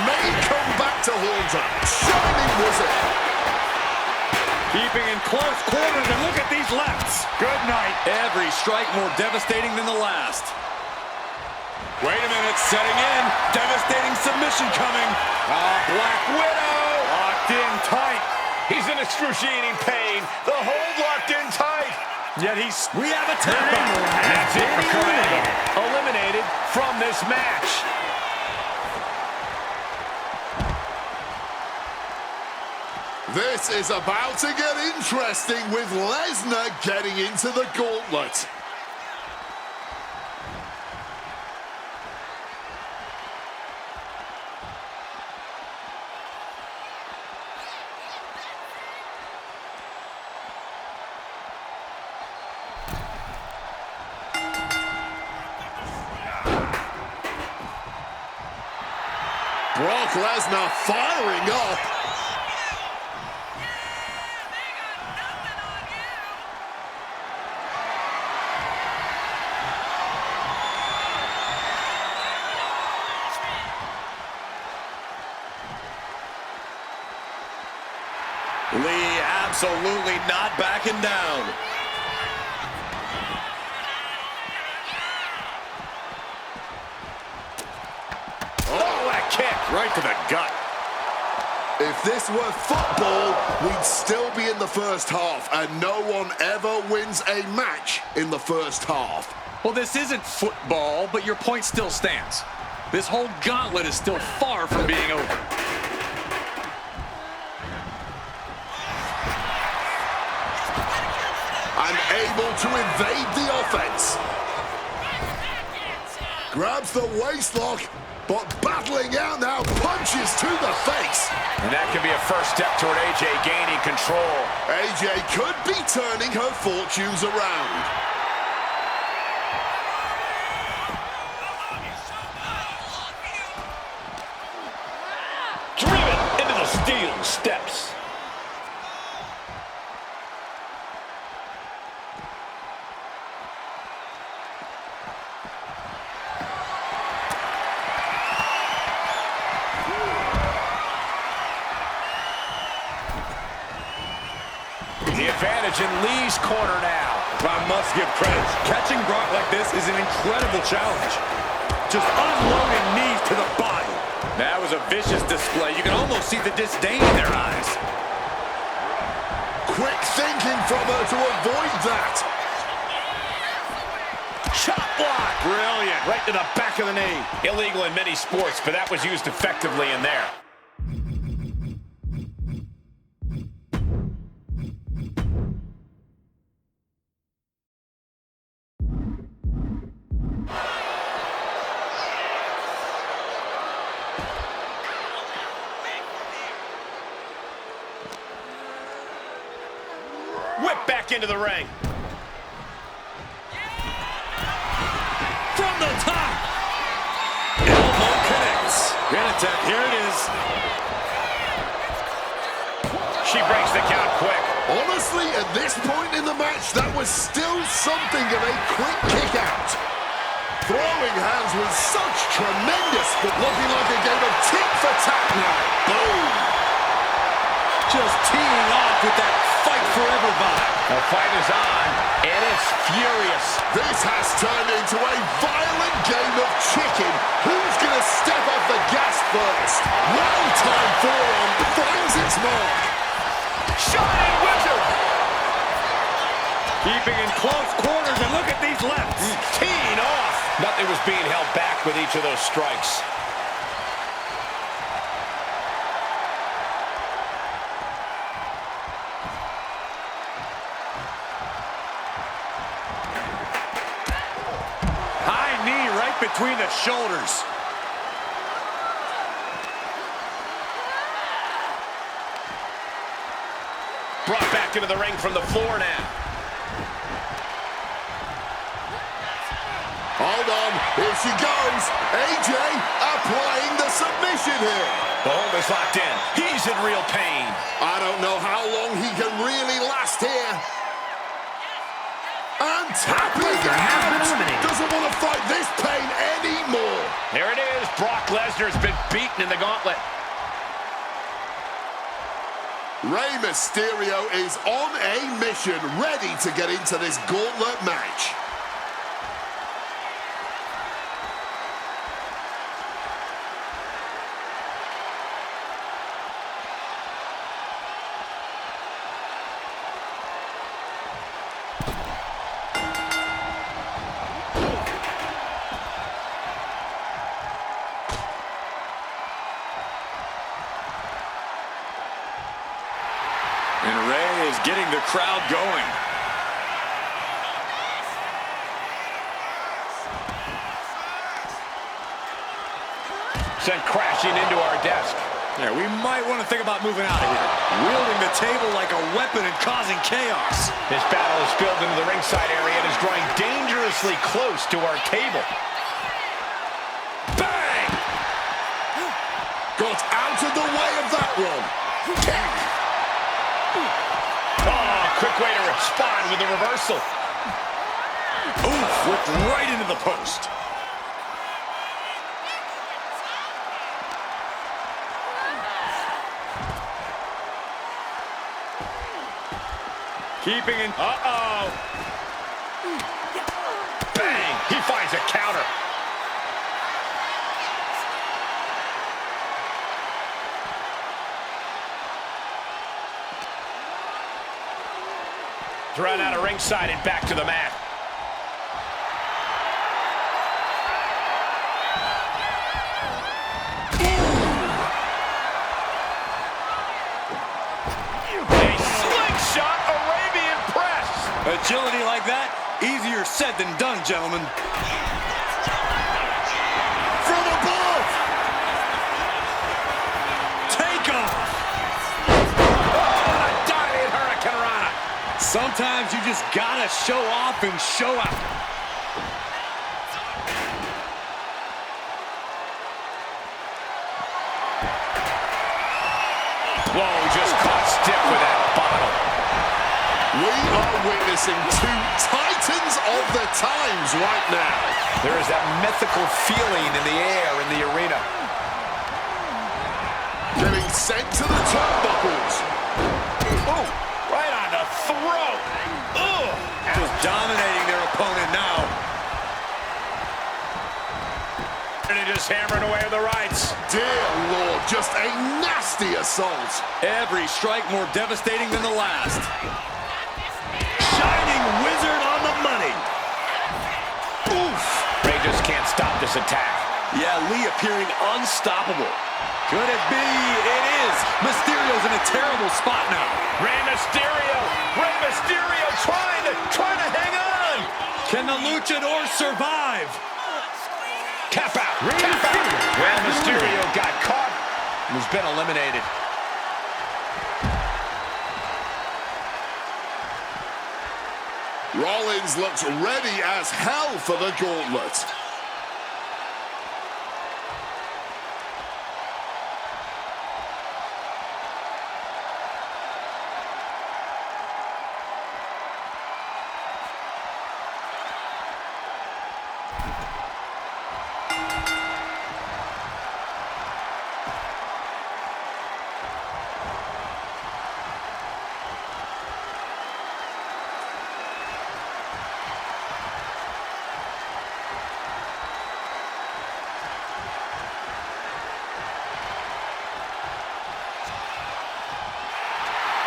may come back to haunt her. Shining wizard. Keeping in close quarters, and look at these lefts. Good night. Every strike more devastating than the last. Wait a minute, setting in. Devastating submission coming. Black Widow. Locked in tight. He's in excruciating pain. The hold locked in tight. Yet we have a tempo. That's it for Eliminated. Eliminated from this match. This is about to get interesting with Lesnar getting into the gauntlet. Brock Lesnar firing up. Lee absolutely not backing down. Oh, that kick right to the gut. If this were football, we'd still be in the first half, and no one ever wins a match in the first half. Well, this isn't football, but your point still stands. This whole gauntlet is still far from being over. And able to evade the offense. Grabs the waistlock, but battling out now, punches to the face. And that can be a first step toward AJ gaining control. AJ could be turning her fortunes around. Driven into the steel steps. The advantage in Lee's corner now. I must give credit. Catching Brock like this is an incredible challenge. Just unloading knees to the body. That was a vicious display. You can almost see the disdain in their eyes. Quick thinking from her to avoid that. Chop block. Brilliant. Right to the back of the knee. Illegal in many sports, but that was used effectively in there. Whip back into the ring. From the top. Elbow connects. Gauntlet, here it is. She breaks the count quick. Honestly, at this point in the match, that was still something of a quick kick out. Throwing hands with such tremendous, but looking like a game of tit for tat now. Boom. Just teeing off with that fight forever vibe. The fight is on, and it's furious. This has turned into a violent game of chicken. Who's going to step off the gas first? Well-timed forearm finds its mark. Shining wizard. Keeping in close quarters, and look at these lefts. Teeing off. Nothing was being held back with each of those strikes. Between the shoulders. Brought back into the ring from the floor now. Hold on, here she goes. AJ applying the submission here. The hold is locked in. He's in real pain. I don't know how long he can really last here. And tapping out. Doesn't want to fight this pain anymore. Here it is. Brock Lesnar's been beaten in the gauntlet. Rey Mysterio is on a mission, ready to get into this gauntlet match. And Rey is getting the crowd going. Sent crashing into our desk. Yeah, we might want to think about moving out of here. Wielding the table like a weapon and causing chaos. This battle has spilled into the ringside area and is drawing dangerously close to our table. Bang! Got out of the way of that one. Oh, quick way to respond with the reversal. Oof, whipped right into the post. Keeping in. Uh-oh. Bang! He finds a counter. Thrown out of ringside and back to the mat. A slingshot Arabian press. Agility like that, easier said than done, gentlemen. From above. Take off. Oh, a diving Hurricane Rana. Sometimes you just gotta show off and show out. Whoa, just caught stiff with that bottle. We are witnessing two titans of the times right now. There is that mythical feeling in the air in the arena. Getting sent to the turnbuckles. Oh, right on the throat. Ugh. Just dominating their opponent now. And he just hammering away with the rights. Dear Lord, just a nasty assault. Every strike more devastating than the last. Shining wizard on the money. Oof. Ray just can't stop this attack. Yeah, Lee appearing unstoppable. Could it be? It is. Mysterio's in a terrible spot now. Rey Mysterio trying to hang on. Can the luchador survive? Tap out. Well, Mysterio got caught and has been eliminated. Rollins looks ready as hell for the gauntlet.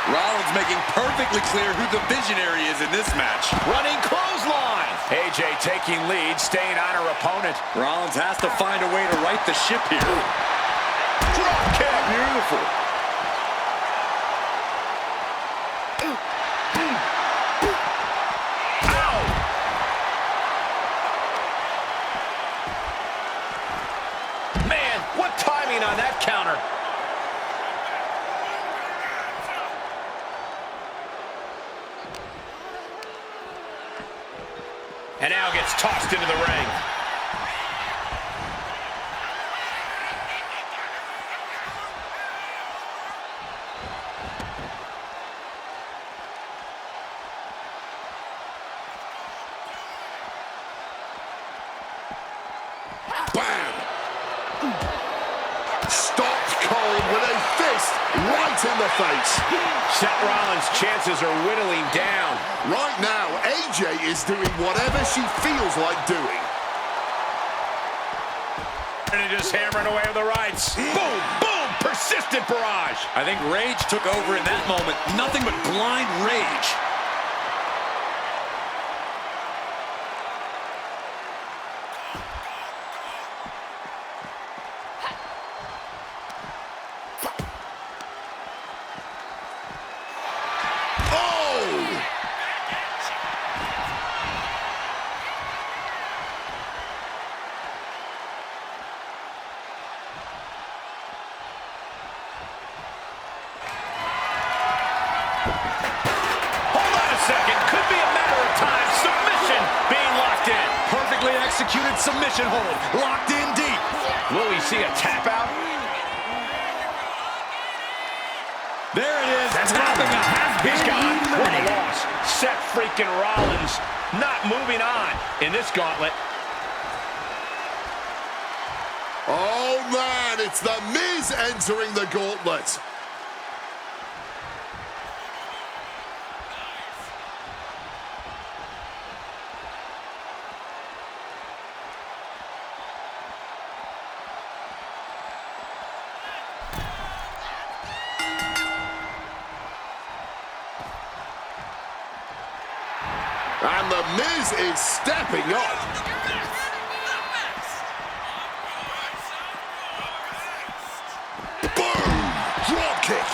Rollins making perfectly clear who the visionary is in this match. Running clothesline. AJ taking lead, staying on her opponent. Rollins has to find a way to right the ship here. Drop kick. Beautiful. Ow. Man, what timing on that counter. And now gets tossed into the ring. Bam! Stopped cold with a fist right in the face. Seth Rollins' chances are whittling down. Right now, AJ is doing whatever she feels like doing. And just hammering away with the rights. Boom, boom, persistent barrage. I think rage took over in that moment. Nothing but blind rage. Executed submission hold, locked in deep. Will we see a tap out? There it is, that's tapping out. He's gone. What a loss. Seth freaking Rollins not moving on in this gauntlet. Oh man, it's The Miz entering the gauntlet. And The Miz is stepping up. Boom! Drop kick.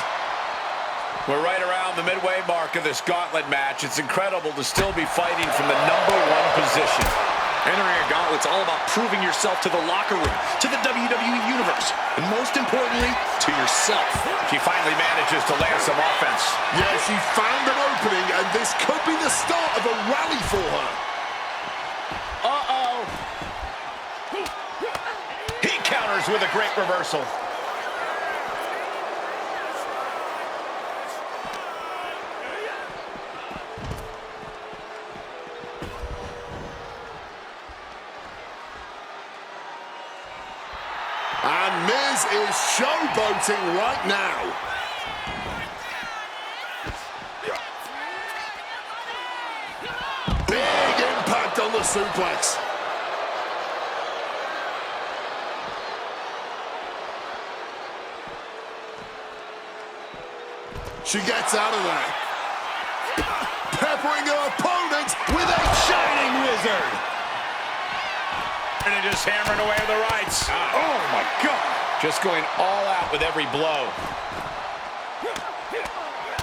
We're right around the midway mark of this gauntlet match. It's incredible to still be fighting from the #1 position. Entering a gauntlet's all about proving yourself to the locker room, to the WWE Universe, and most importantly, to yourself. She finally manages to land some offense. Yeah, she found an opening, and this could be the start of a rally for her. Uh-oh. He counters with a great reversal. And Miz is showboating right now. Big impact on the suplex. She gets out of there. Peppering her opponent with a shining wizard. And they're just hammering away with the rights. Oh, my God. Just going all out with every blow.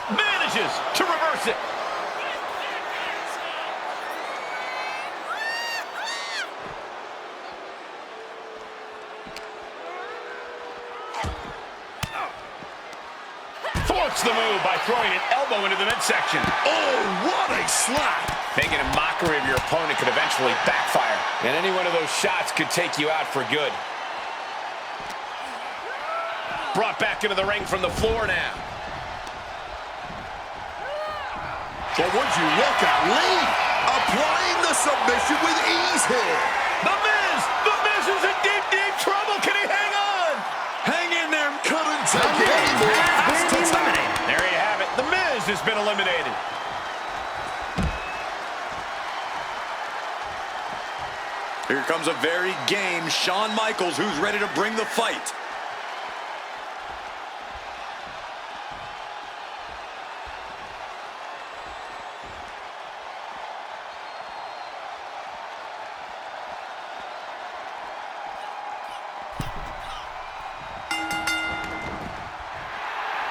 Manages to reverse it. Thwarts the move by throwing an elbow into the midsection. Oh, what a slap. Making a mockery of your opponent could eventually backfire. And any one of those shots could take you out for good. Brought back into the ring from the floor now. But would you look at Lee applying the submission with ease here. The Miz is in deep, deep trouble. Can he hang on? Hang in there. Couldn't take it anymore. Has to tap. There you have it. The Miz has been eliminated. Here comes a very game Shawn Michaels, who's ready to bring the fight.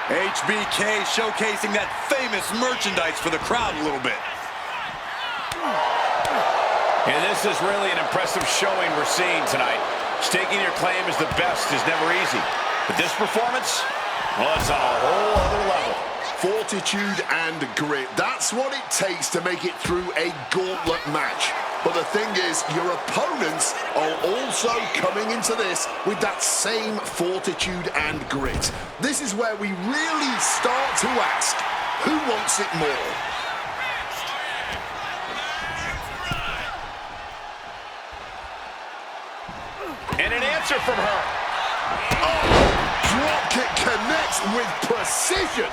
HBK showcasing that famous merchandise for the crowd a little bit. And this is really an impressive showing we're seeing tonight. Staking your claim as the best is never easy. But this performance, well, it's on a whole other level. Fortitude and grit. That's what it takes to make it through a gauntlet match. But the thing is, your opponents are also coming into this with that same fortitude and grit. This is where we really start to ask, who wants it more? And an answer from her. Oh! strikes with precision.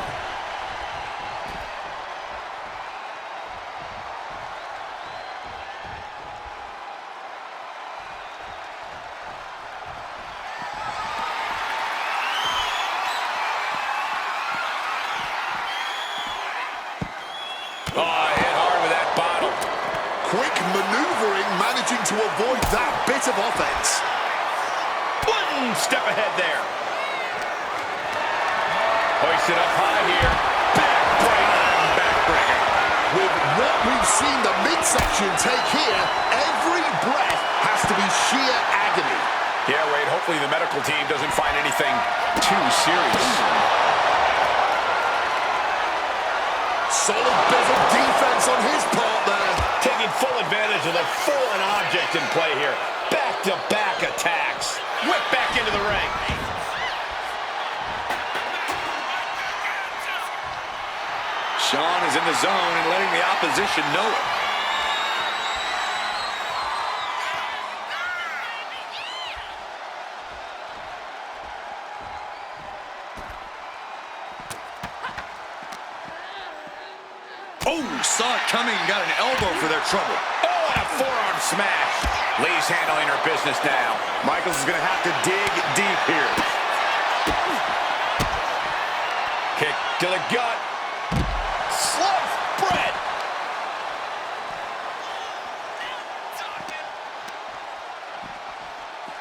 Oh, hit hard with that bottle. Quick maneuvering, managing to avoid that bit of offense. One step ahead there. Hoisted up high here. Backbreaker. With what we've seen the midsection take here, every breath has to be sheer agony. Yeah, Wade, hopefully the medical team doesn't find anything too serious. Solid bit of defense on his part there. Taking full advantage of the foreign object in play here. Back-to-back attacks. Whip back into the ring. Sean is in the zone and letting the opposition know it. Oh, saw it coming and got an elbow for their trouble. Oh, and a forearm smash. Lee's handling her business now. Michaels is going to have to dig deep here. Kick to the gut. Sliced bread.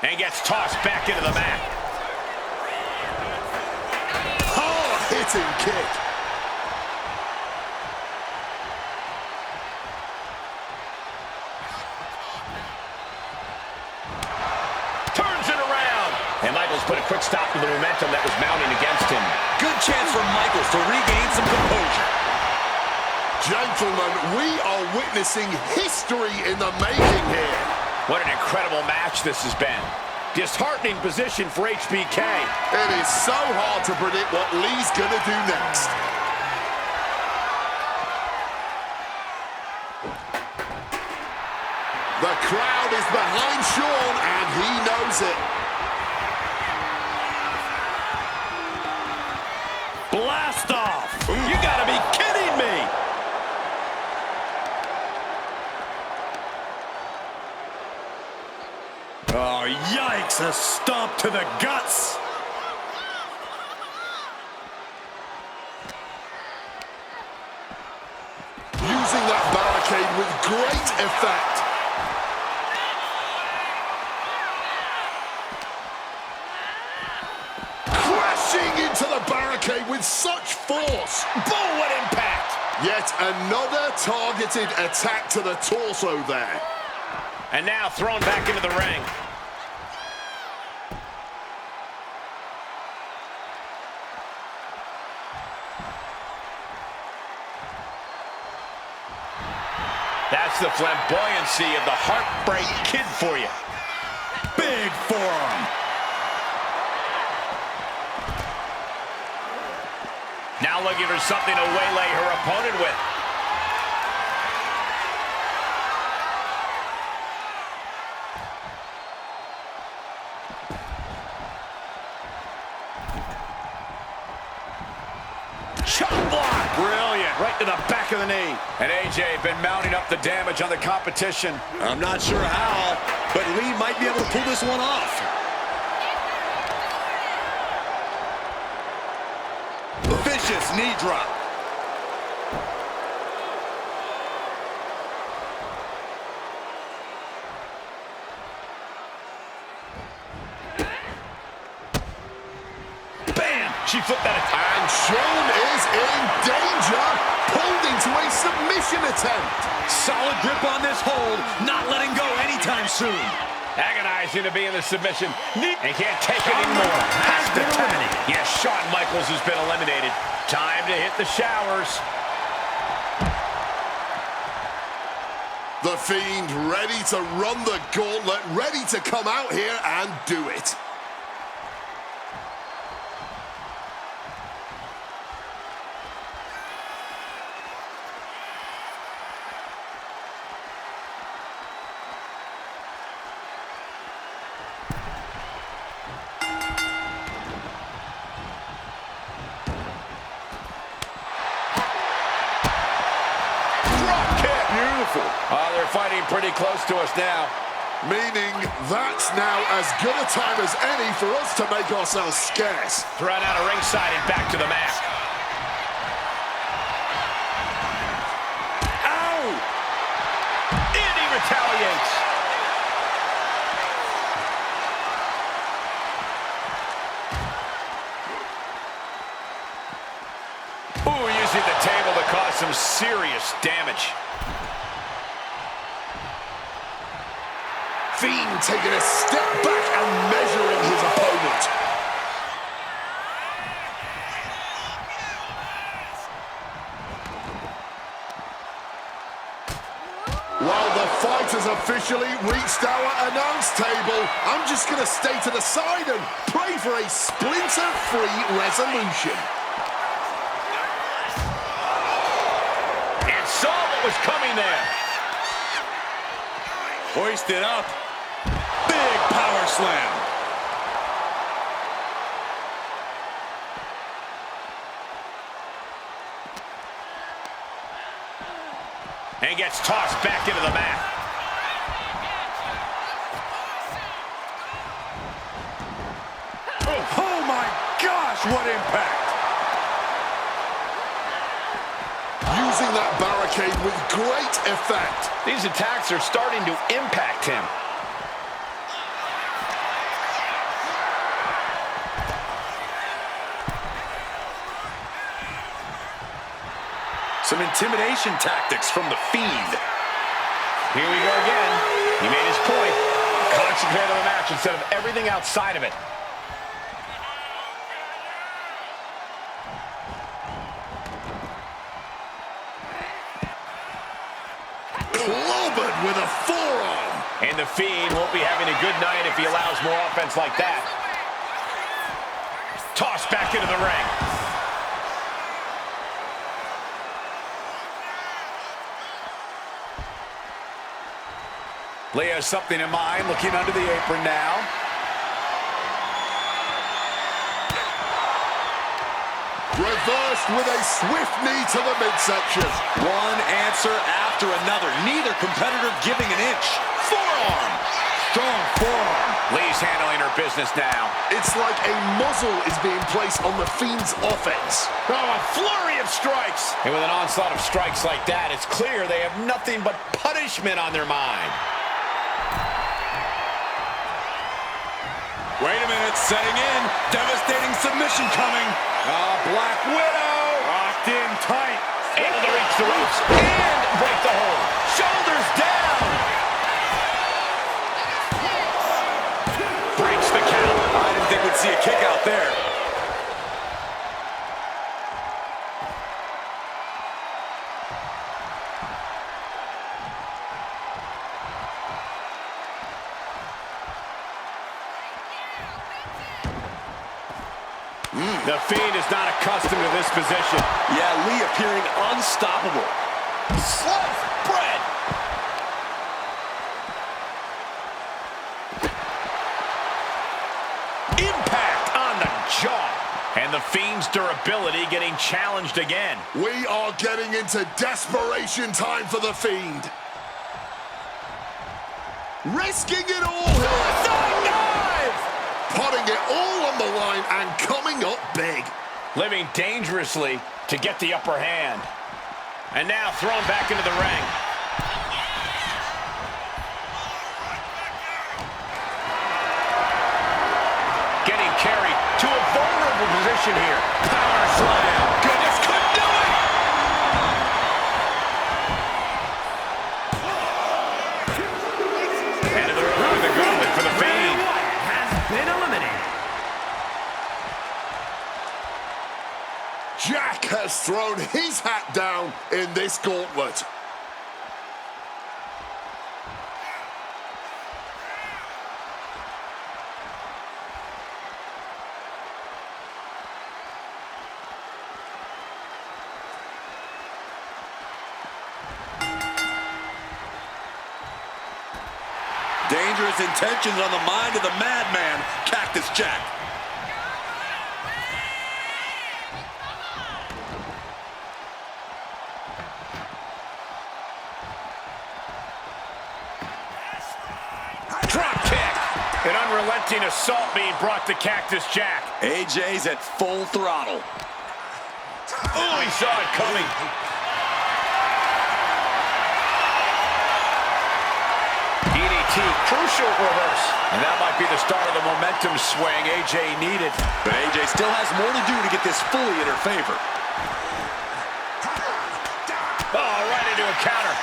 And gets tossed back into the mat. Hard-hitting kick. Turns it around. And Michaels put a quick stop to the momentum that was mounting against him. Good chance for Michaels to regain some composure. Gentlemen, we are witnessing history in the making here. What an incredible match this has been. Disheartening position for HBK. It is so hard to predict what Lee's gonna do next. The crowd is behind Sean, and he knows it. Blast off! You gotta be kidding me! Oh, yikes! A stomp to the guts! Using that barricade with great effect. Crashing into the barricade with such force. Boom, what impact! Yet another targeted attack to the torso there. And now thrown back into the ring. That's the flamboyancy of the Heartbreak Kid for you. Big forearm. Now looking for something to waylay her opponent with. Chop block. Brilliant. Right to the back of the knee. And AJ been mounting up the damage on the competition. I'm not sure how, but Lee might be able to pull this one off. Vicious knee drop. Bam! She flipped that attack. And Sean is in danger. Pulled into a submission attempt. Solid grip on this hold, not letting go anytime soon. Agonizing to be in the submission. And can't take it anymore. Has to eliminated. Yes, Shawn Michaels has been eliminated. Time to hit the showers. The Fiend ready to run the gauntlet, ready to come out here and do it. powerful. They're fighting pretty close to us now. Meaning that's now as good a time as any for us to make ourselves scarce. Thrown out of ringside and back to the mat. Ow! And he retaliates. Ooh, using the table to cause some serious damage. Fiend taking a step back and measuring his opponent. While the fight has officially reached our announce table, I'm just going to stay to the side and pray for a splinter-free resolution. And saw what was coming there. Hoisted up. Big power slam. And gets tossed back into the mat. Oh my gosh, what impact! Using that barricade with great effect. These attacks are starting to impact him. Some intimidation tactics from the Fiend. Here we go again. He made his point. Concentrate on the match instead of everything outside of it. Clobbered with a forearm. And the Fiend won't be having a good night if he allows more offense like that. Tossed back into the ring. Leah has something in mind, looking under the apron now. Reversed with a swift knee to the midsection. One answer after another. Neither competitor giving an inch. Forearm. Strong forearm. Lee's handling her business now. It's like a muzzle is being placed on the Fiend's offense. Oh, a flurry of strikes. And with an onslaught of strikes like that, it's clear they have nothing but punishment on their mind. Wait a minute, setting in. Devastating submission coming. Black Widow. Locked in tight. Able to reach the ropes and break the hold. Shoulders down. Breaks the count. I didn't think we'd see a kick out there. The Fiend is not accustomed to this position. Yeah, Lee appearing unstoppable. Sliced bread. Impact on the jaw. And the Fiend's durability getting challenged again. We are getting into desperation time for the Fiend. Risking it all here. Putting it all on the line and coming up big. Living dangerously to get the upper hand. And now thrown back into the ring. Getting carried to a vulnerable position here. Power slam. Goodness, couldn't do it. And they're running the gauntlet for the Fiend. Been eliminated. Jack has thrown his hat down in this gauntlet. Dangerous intentions on the mind of the madman, Cactus Jack. Mounting assault being brought to Cactus Jack. AJ's at full throttle. Oh, he saw it coming. DDT, crucial reverse. And that might be the start of the momentum swing AJ needed. But AJ still has more to do to get this fully in her favor. Oh, right into a counter.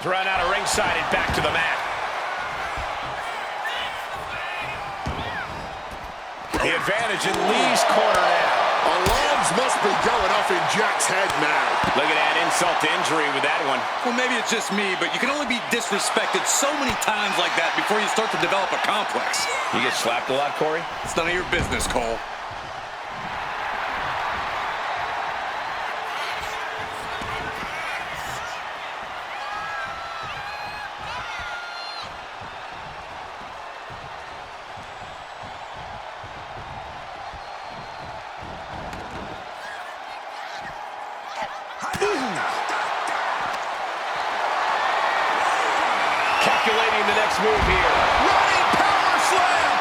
Thrown out of ringside and back to the mat. The advantage in Lee's corner now. Alarms must be going off in Jack's head now. Look at that insult to injury with that one. Well, maybe it's just me, but you can only be disrespected so many times like that before you start to develop a complex. You get slapped a lot, Corey? It's none of your business, Cole. Calculating the next move here. Running power slam.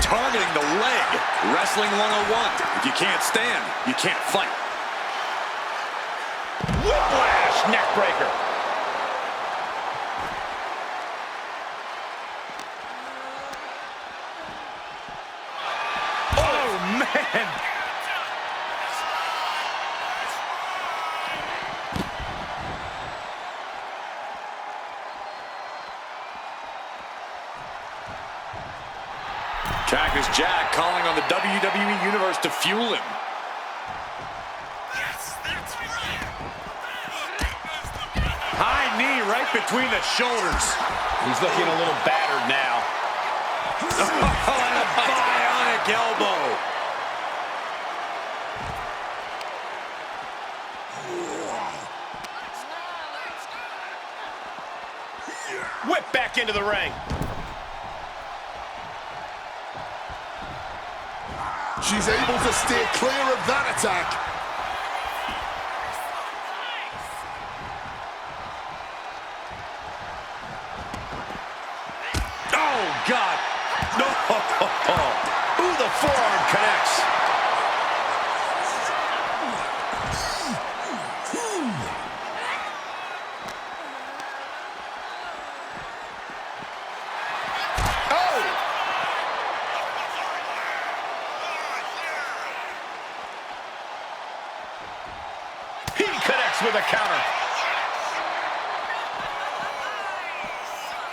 Targeting the leg. Wrestling 101. If you can't stand, you can't fight. Whiplash, neck breaker. Oh, man. Cactus Jack calling on the WWE Universe to fuel him. High knee right between the shoulders. He's looking a little battered now. Oh, and a bionic elbow. Whip back into the ring. She's able to steer clear of that attack. Oh, God. No. Ooh, the forearm connects. He connects with a counter.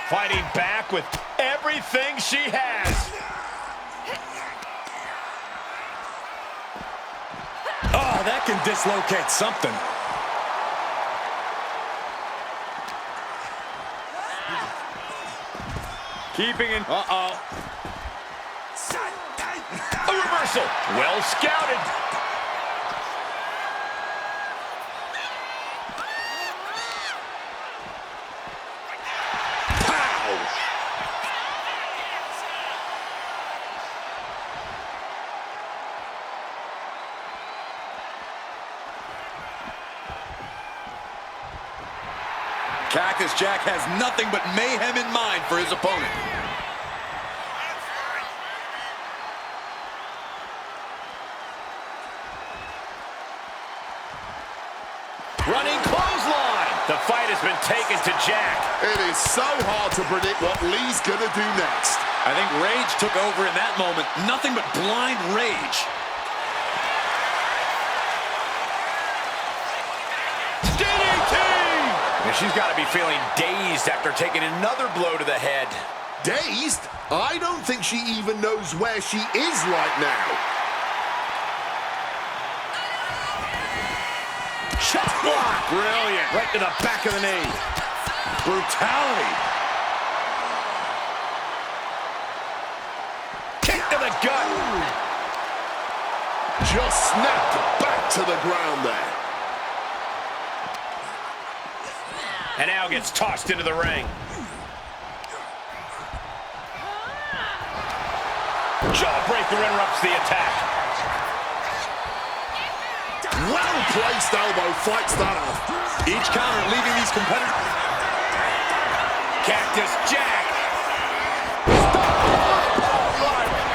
Fighting back with everything she has. Oh, that can dislocate something. Keeping in. Uh-oh. A reversal. Well scouted. Cactus Jack has nothing but mayhem in mind for his opponent. Running clothesline. The fight has been taken to Jack. It is so hard to predict what Lee's gonna do next. I think rage took over in that moment. Nothing but blind rage. And she's got to be feeling dazed after taking another blow to the head. Dazed? I don't think she even knows where she is right now. Shot block. Brilliant. Right to the back of the knee. Brutality. Kick to the gut. Just snapped back to the ground there. And now gets tossed into the ring. Jawbreaker interrupts the attack. Well-placed elbow fights that off. Each counter leaving these competitors. Cactus Jack.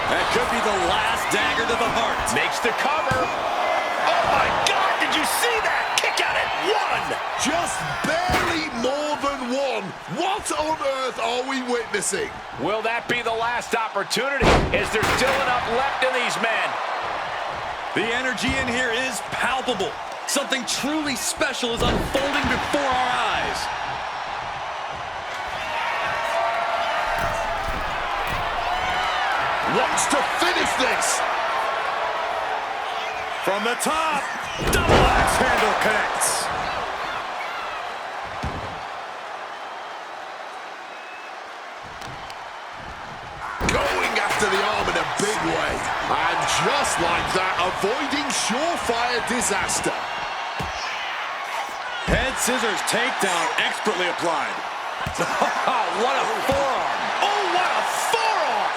That could be the last dagger to the heart. Makes the cover. Oh, my God, did you see that? Kick out at one. Just barely more than one. What on earth are we witnessing? Will that be the last opportunity? Is there still enough left in these men? The energy in here is palpable. Something truly special is unfolding before our eyes. Wants to finish this. From the top, double axe handle connects. Going after the arm in a big way. And just like that, avoiding surefire disaster. Head scissors takedown expertly applied. What a forearm. Oh, what a forearm.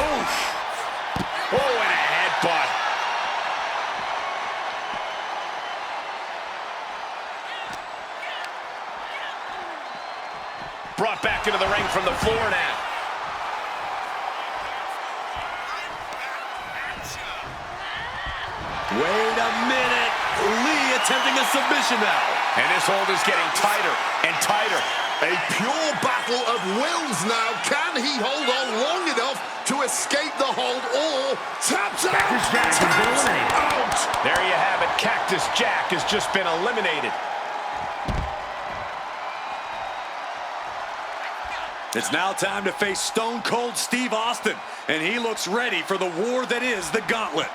Oof. Oh, and a headbutt. Brought back into the ring from the floor now. Wait a minute. Lee attempting a submission now. And this hold is getting tighter and tighter. A pure battle of wills now. Can he hold on long enough to escape the hold or taps out? Cactus Jack has been eliminated. Out. There you have it. Cactus Jack has just been eliminated. It's now time to face Stone Cold Steve Austin, and he looks ready for the war that is the gauntlet.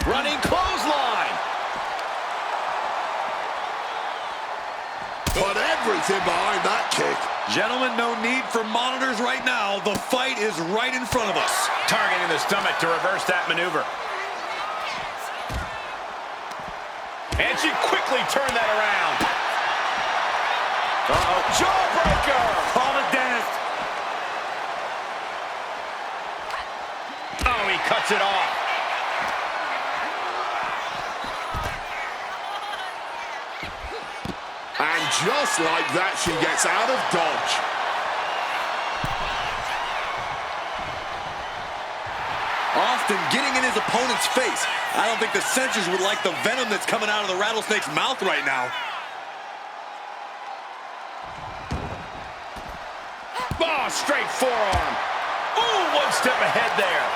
Running clothesline. But everything behind that kick. Gentlemen, no need for monitors right now. The fight is right in front of us. Targeting the stomach to reverse that maneuver. And she quickly turned that around. Uh-oh. Jawbreaker. Call the dentist. Oh, he cuts it off. And just like that, she gets out of dodge. Austin getting in his opponent's face. I don't think the censors would like the venom that's coming out of the rattlesnake's mouth right now. Oh, straight forearm. Ooh, one step ahead there.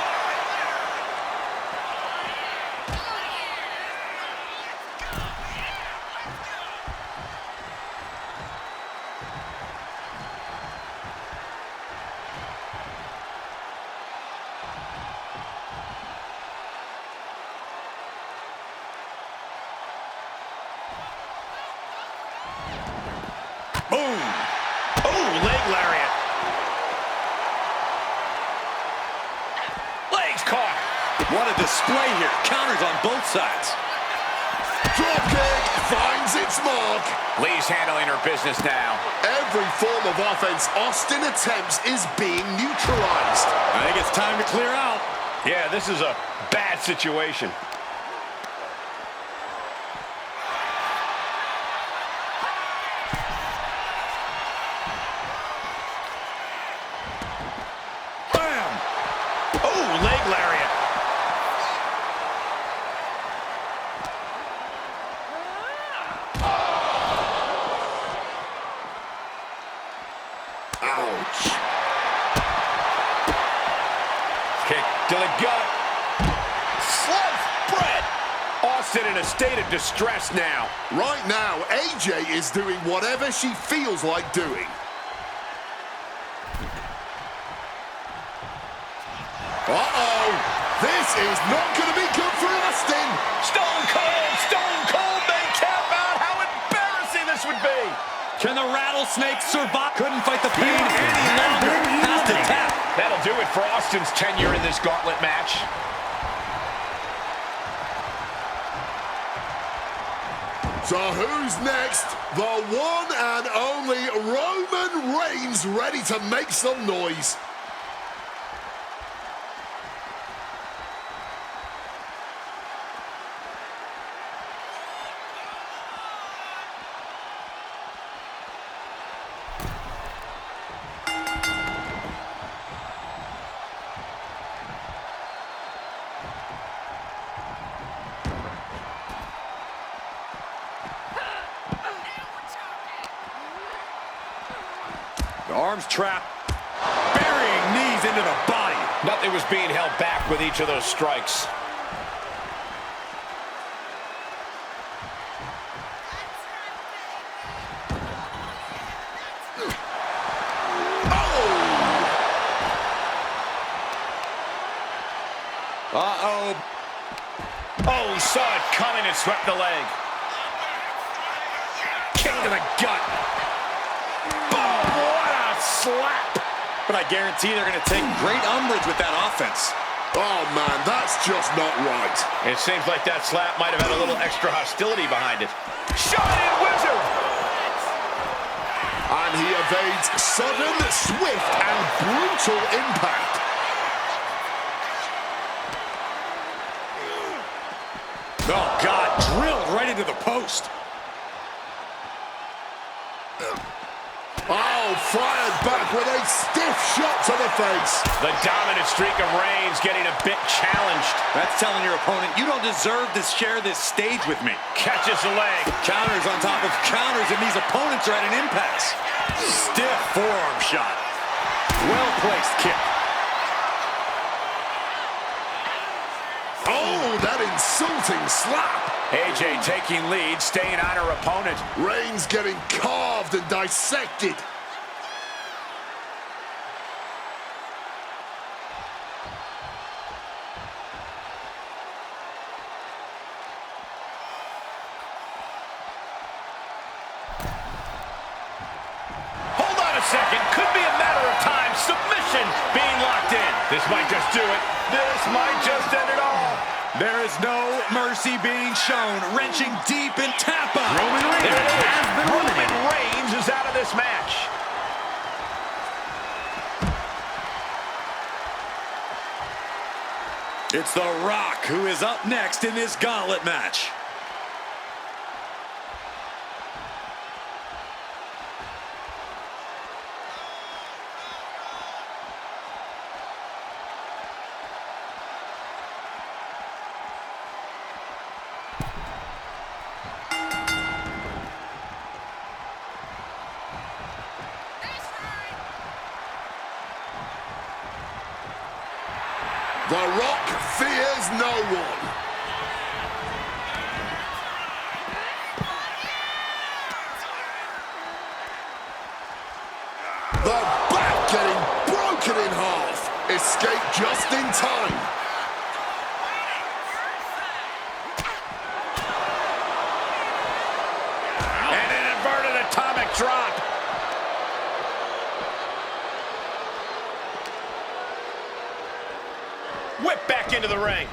Boom. Oh, leg lariat. Legs caught. What a display here. Counters on both sides. Drop kick finds its mark. Lee's handling her business now. Every form of offense Austin attempts is being neutralized. I think it's time to clear out. Yeah, this is a bad situation. Bam! Oh, leg lariat. Ouch. Kick to the gut. Sliced bread. Austin in a state of distress now. Right now, AJ is doing whatever she feels like doing. Uh-oh. This is not going to be good for Austin. Stone Cold may tap out. How embarrassing this would be. Can the rattlesnake survive? Couldn't fight the pain any longer. Has to tap. That'll do it for Austin's tenure in this gauntlet match. So who's next? The one and only Roman Reigns, ready to make some noise. The arms trapped. Burying knees into the body. Nothing was being held back with each of those strikes. Uh-oh. Oh, he saw it coming and swept the leg. Kick to the gut. Oh, what a slap. But I guarantee they're going to take great umbrage with that offense. Oh, man, that's just not right. It seems like that slap might have had a little extra hostility behind it. Shining Wizard! And he evades sudden, swift, and brutal impact. Oh, God, drilled right into the post. Oh, fired back with a stiff shot to the face. The dominant streak of Reigns getting a bit challenged. That's telling your opponent, you don't deserve to share this stage with me. Catches the leg. Counters on top of counters, and these opponents are at an impasse. Stiff forearm shot. Well-placed kick. Oh, that insulting slap. AJ taking lead, staying on her opponent. Reigns getting carved and dissected. Hold on a second. Could be a matter of time. Submission being locked in. This might just do it. This might just end it all. There is no mercy being shown. Wrenching deep and tap out. Roman Reigns has been Roman eliminated. Reigns is out of this match. It's The Rock who is up next in this gauntlet match. The Rock fears no one. The back getting broken in half. Escape just in time. And an inverted atomic drop. Whip back into the ring.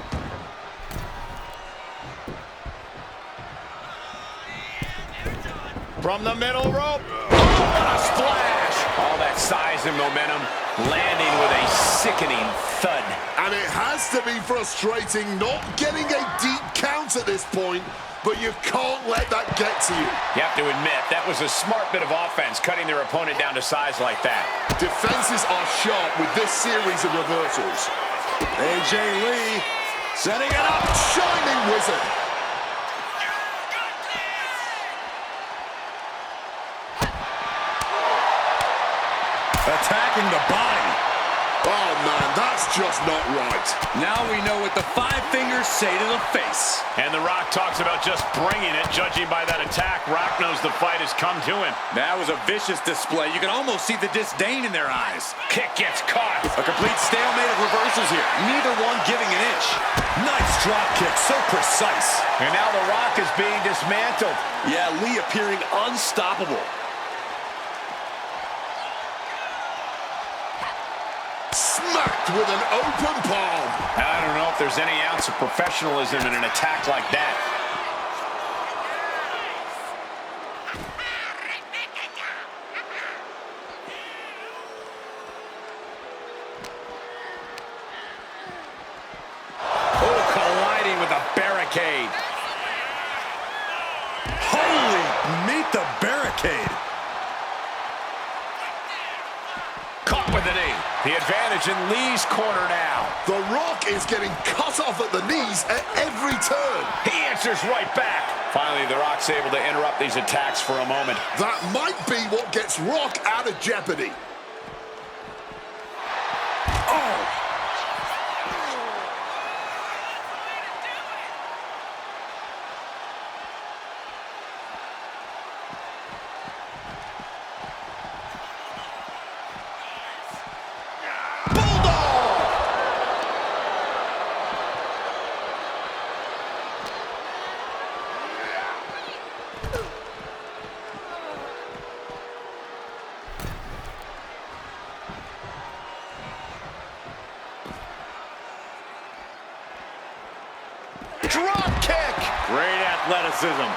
From the middle rope. Oh, what a splash. All that size and momentum landing with a sickening thud. And it has to be frustrating not getting a deep count at this point, but you can't let that get to you. You have to admit, that was a smart bit of offense, cutting their opponent down to size like that. Defenses are sharp with this series of reversals. AJ Lee setting it up. Shining Wizard. Attacking the body. Oh, man, that's just not right. Now we know what the five fingers say to the face. And The Rock talks about just bringing it. Judging by that attack, Rock knows the fight has come to him. That was a vicious display. You can almost see the disdain in their eyes. Kick gets caught. A complete stalemate of reversals here. Neither one giving an inch. Nice drop kick, so precise. And now The Rock is being dismantled. Yeah, Lee appearing unstoppable. smacked with an open palm. I don't know if there's any ounce of professionalism in an attack like that. Oh, colliding with a barricade. Holy, meet the barricade. Caught with the knee. The advantage in Lee's corner now. The Rock is getting cut off at the knees at every turn. He answers right back. Finally, The Rock's able to interrupt these attacks for a moment. That might be what gets Rock out of jeopardy. Oh! Drop kick. Great athleticism.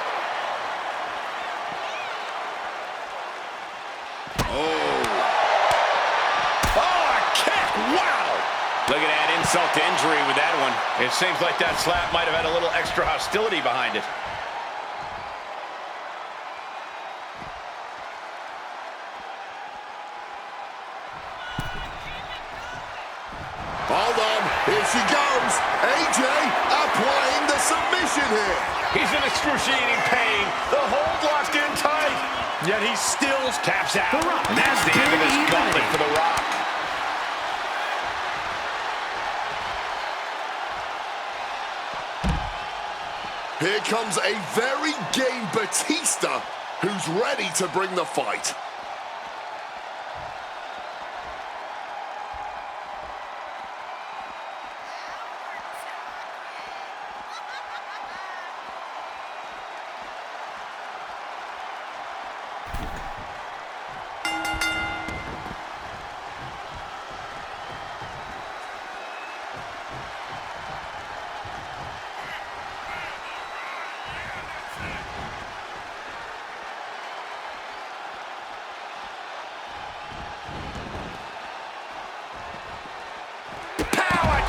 Oh, a kick. Wow. Look at that insult to injury with that one. It seems like that slap might have had a little extra hostility behind it. Hold on, here she goes. AJ applying the submission here. He's in excruciating pain. The hold locked in tight. Yet he still taps out. The Rock And that's the end of this gauntlet for The Rock. Here comes a very game Batista who's ready to bring the fight.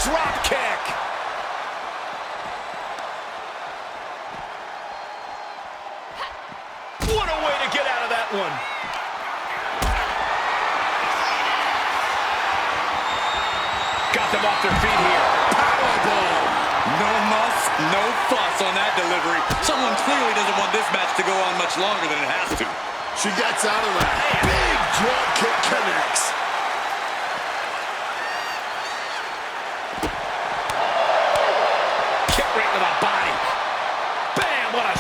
Drop kick. What a way to get out of that one. Got them off their feet here. Powerbomb. No muss, no fuss on that delivery. Someone clearly doesn't want this match to go on much longer than it has to. She gets out of that. Big drop kick connects.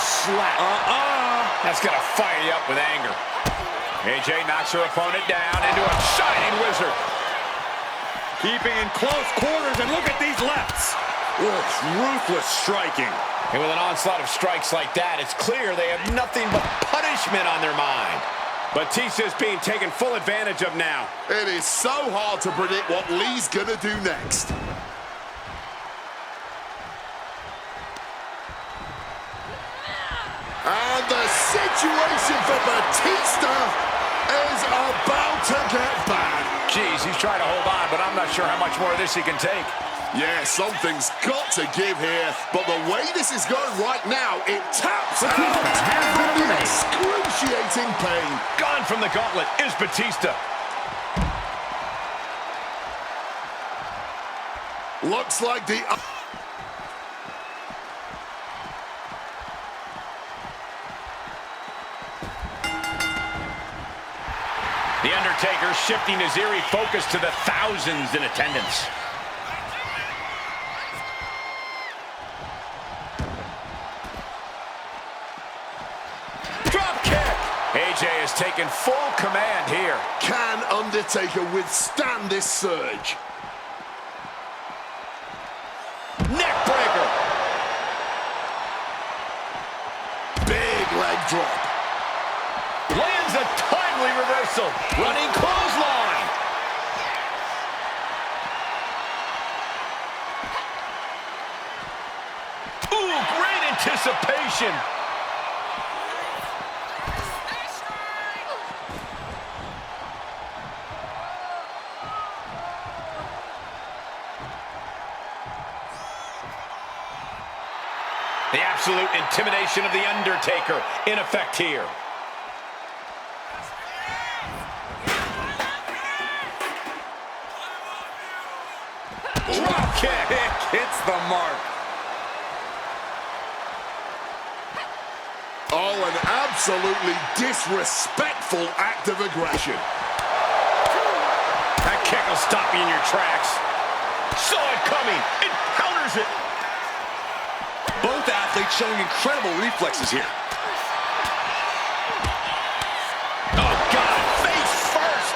Slap. That's going to fire you up with anger. AJ knocks her opponent down into a shining wizard. Keeping in close quarters, and look at these lefts. Ugh, ruthless striking. And with an onslaught of strikes like that, it's clear they have nothing but punishment on their mind. Batista's being taken full advantage of now. It is so hard to predict what Lee's going to do next. And the situation for Batista is about to get bad. Jeez, he's trying to hold on, but I'm not sure how much more of this he can take. Yeah, something's got to give here. But the way this is going right now, it taps out from the excruciating pain. Gone from the gauntlet is Batista. Looks like the... The Undertaker shifting his eerie focus to the thousands in attendance. Drop kick! AJ has taken full command here. Can Undertaker withstand this surge? Neckbreaker! Big leg drop. Lands a timely reversal. Running clothesline. anticipation. The absolute intimidation of The Undertaker in effect here. Drop kick. Hits the mark. Oh, an absolutely disrespectful act of aggression. That kick will stop you in your tracks. Saw it coming. It counters it. Both athletes showing incredible reflexes here. Oh, God. Face first.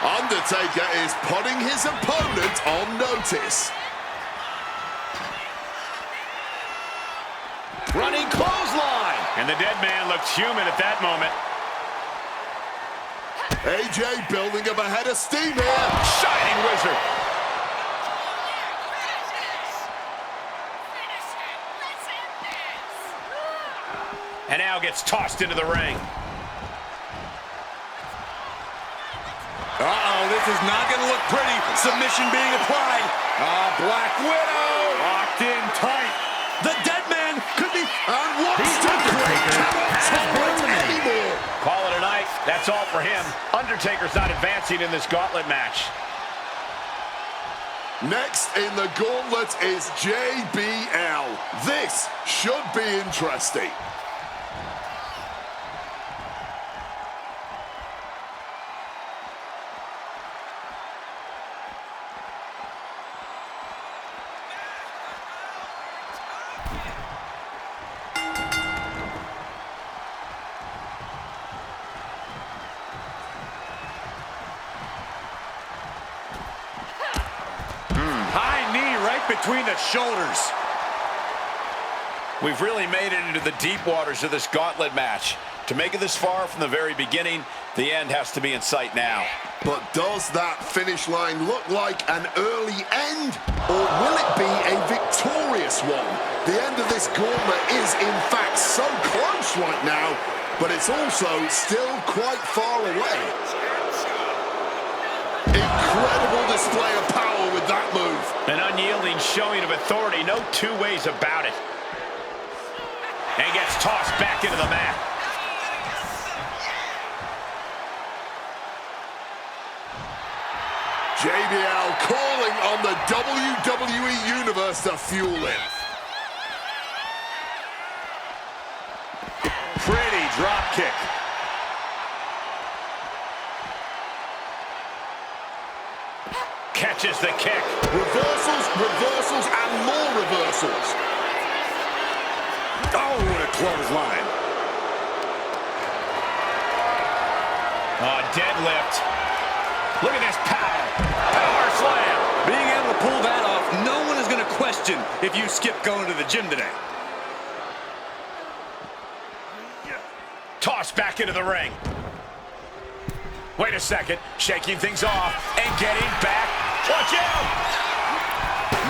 Undertaker is putting his opponent on notice. Running clothesline. And the dead man looked human at that moment. AJ building up a head of steam here. Shining Wizard. And now gets tossed into the ring. Uh-oh, this is not going to look pretty. Submission being applied. Black Widow. Locked in tight. The dead man could be... And what's the break? Cannot tolerate anymore. Call it a night. That's all for him. Undertaker's not advancing in this gauntlet match. Next in the gauntlet is JBL. This should be interesting. High knee right between the shoulders. We've really made it into the deep waters of this gauntlet match. To make it this far from the very beginning, the end has to be in sight now. But does that finish line look like an early end? Or will it be a victorious one? The end of this gauntlet is, in fact, so close right now, but it's also still quite far away. Incredible display of power with that move. An unyielding showing of authority, no two ways about it. And gets tossed back into the mat. JBL calling on the WWE Universe to fuel him. Pretty drop kick. Catches the kick. Reversals, reversals, and more reversals. Oh, what a clothesline. Oh, deadlift. Look at this power. Power slam. Being able to pull that off, no one is going to question if you skip going to the gym today. Tossed back into the ring. Wait a second. Shaking things off and getting back. Watch out.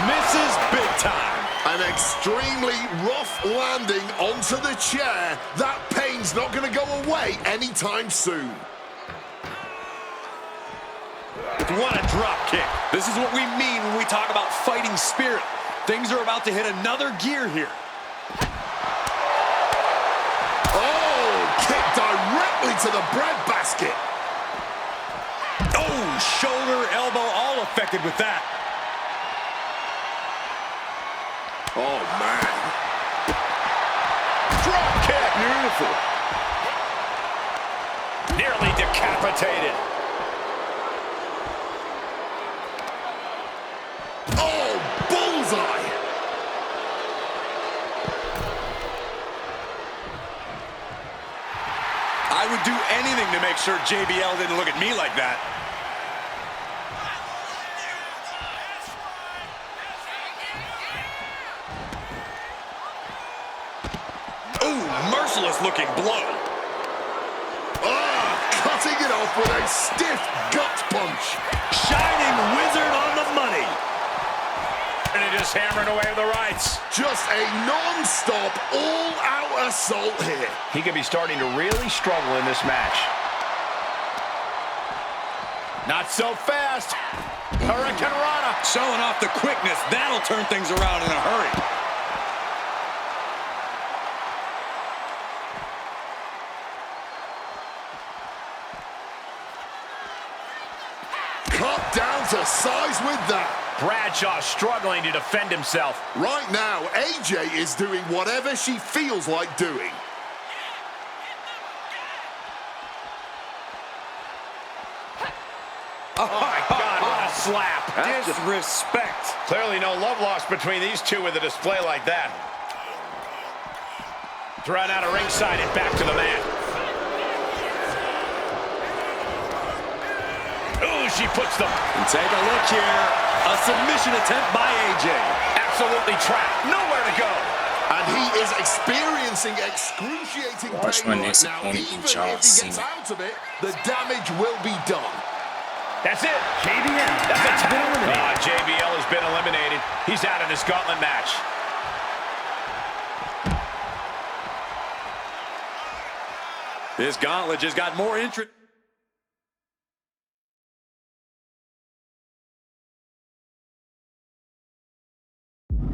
Misses big time. An extremely rough landing onto the chair. That pain's not going to go away anytime soon. What a drop kick. This is what we mean when we talk about fighting spirit. Things are about to hit another gear here. Oh, kick directly to the breadbasket. Oh, shoulder, elbow, all affected with that. Oh, man. Drop kick. Beautiful. Nearly decapitated. Oh, bullseye. I would do anything to make sure JBL didn't look at me like that. Ooh, merciless looking blow. Cutting it off with a stiff gut punch. Shining wizard on the money. And just hammering away with the rights. Just a non-stop, all-out assault here. He could be starting to really struggle in this match. Not so fast. Hurricane Rana. Showing off the quickness. That'll turn things around in a hurry. Cut down to size with that. Bradshaw struggling to defend himself. Right now, AJ is doing whatever she feels like doing. Oh my God, what a slap. Disrespect. Clearly no love lost between these two with a display like that. Thrown out of ringside and back to the mat. Ooh, she puts them. And take a look here. A submission attempt by AJ. Absolutely trapped. Nowhere to go. And he is experiencing excruciating Watch pain my right next now. opponent Even in if John he gets Cena. out of it, the damage will be done. That's it. JBL That's has a been eliminated. JBL has been eliminated. He's out of this gauntlet match. This gauntlet just got more interest.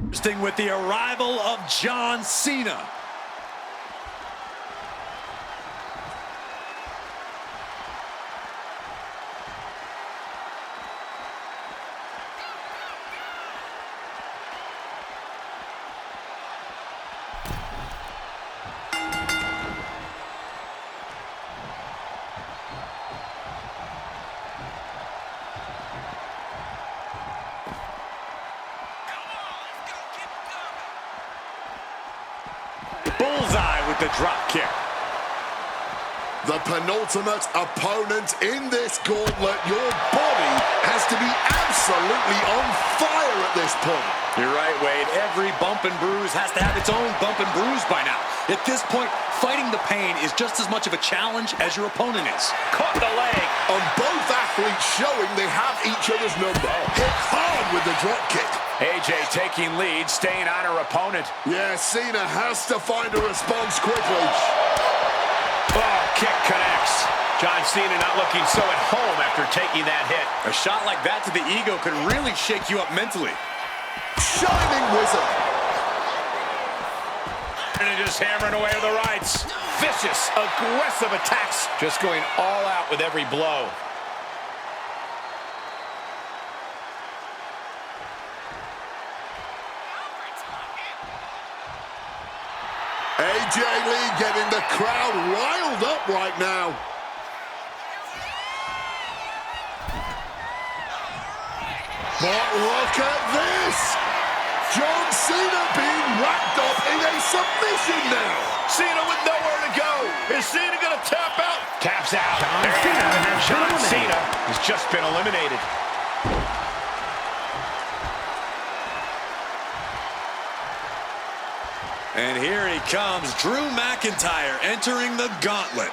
Interesting with the arrival of John Cena. Bullseye with the drop kick. The penultimate opponent in this gauntlet. Your body has to be absolutely on fire at this point. You're right, Wade. Every bump and bruise has to have its own bump and bruise by now. At this point, fighting the pain is just as much of a challenge as your opponent is. Caught the leg. And both athletes showing they have each other's number. Hit hard with the drop kick. AJ taking lead, staying on her opponent. Yeah, Cena has to find a response quickly. Oh, kick connects. John Cena not looking so at home after taking that hit. A shot like that to the ego could really shake you up mentally. Shining wizard. And just hammering away with the rights. Vicious, aggressive attacks. Just going all out with every blow. AJ Lee getting the crowd riled up right now. But look at this. John Cena being wrapped up in a submission now. Cena with nowhere to go. Is Cena going to tap out? Taps out. John Cena has been John eliminated. Cena has just been eliminated. And here he comes, Drew McIntyre entering the gauntlet.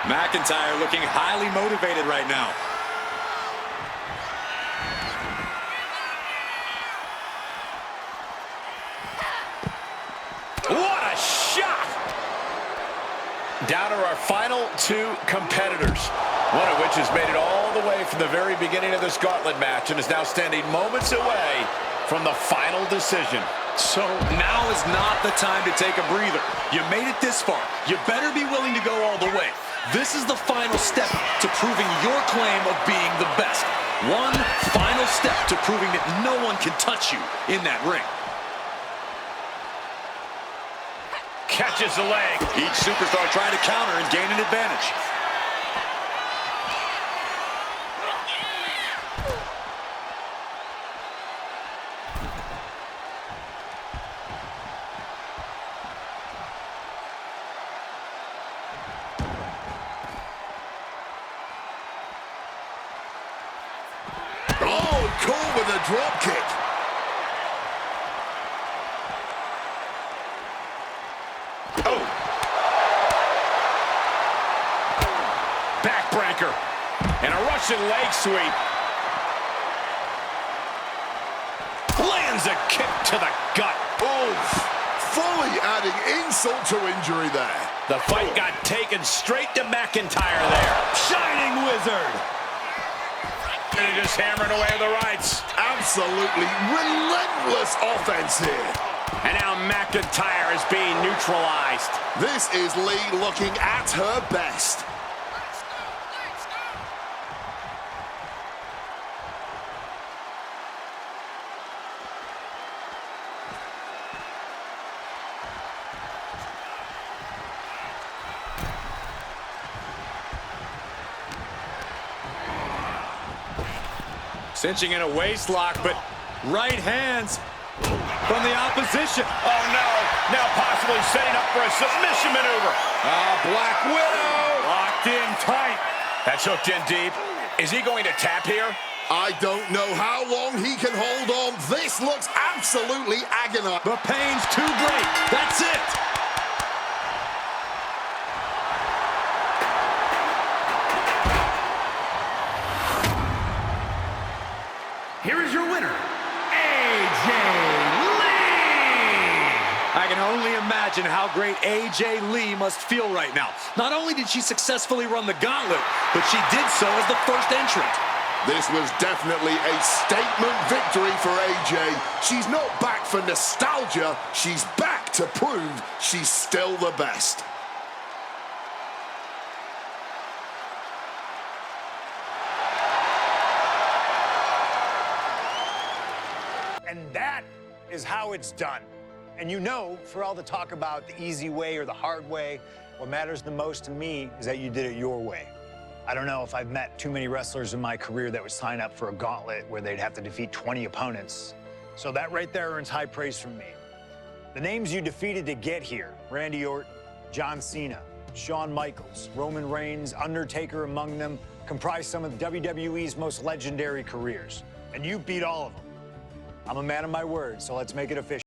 McIntyre looking highly motivated right now. What a shot! Down to our final two competitors, one of which has made it all the way from the very beginning of this gauntlet match and is now standing moments away from the final decision. So now is not the time to take a breather. You made it this far. You better be willing to go all the way. This is the final step to proving your claim of being the best. One final step to proving that no one can touch you in that ring. Catches the leg. Each superstar trying to counter and gain an advantage. call with a drop kick. Oh! Backbreaker. And a Russian leg sweep. Lands a kick to the gut. Oof. Fully adding insult to injury there. The fight got taken straight to McIntyre there. Shining Wizard. And he just hammered away the rights. Absolutely relentless offense here. And now McIntyre is being neutralized. This is Lee looking at her best. Cinching in a waist lock, but right hands from the opposition. Oh, no. Now possibly setting up for a submission maneuver. Black Widow. Locked in tight. That's hooked in deep. Is he going to tap here? I don't know how long he can hold on. This looks absolutely agonizing. The pain's too great. That's it. Here is your winner, AJ Lee! I can only imagine how great AJ Lee must feel right now. Not only did she successfully run the gauntlet, but she did so as the first entrant. This was definitely a statement victory for AJ. She's not back for nostalgia. She's back to prove she's still the best. And that is how it's done. And you know, for all the talk about the easy way or the hard way, what matters the most to me is that you did it your way. I don't know if I've met too many wrestlers in my career that would sign up for a gauntlet where they'd have to defeat 20 opponents. So that right there earns high praise from me. The names you defeated to get here, Randy Orton, John Cena, Shawn Michaels, Roman Reigns, Undertaker among them, comprise some of WWE's most legendary careers. And you beat all of them. I'm a man of my word, so let's make it official.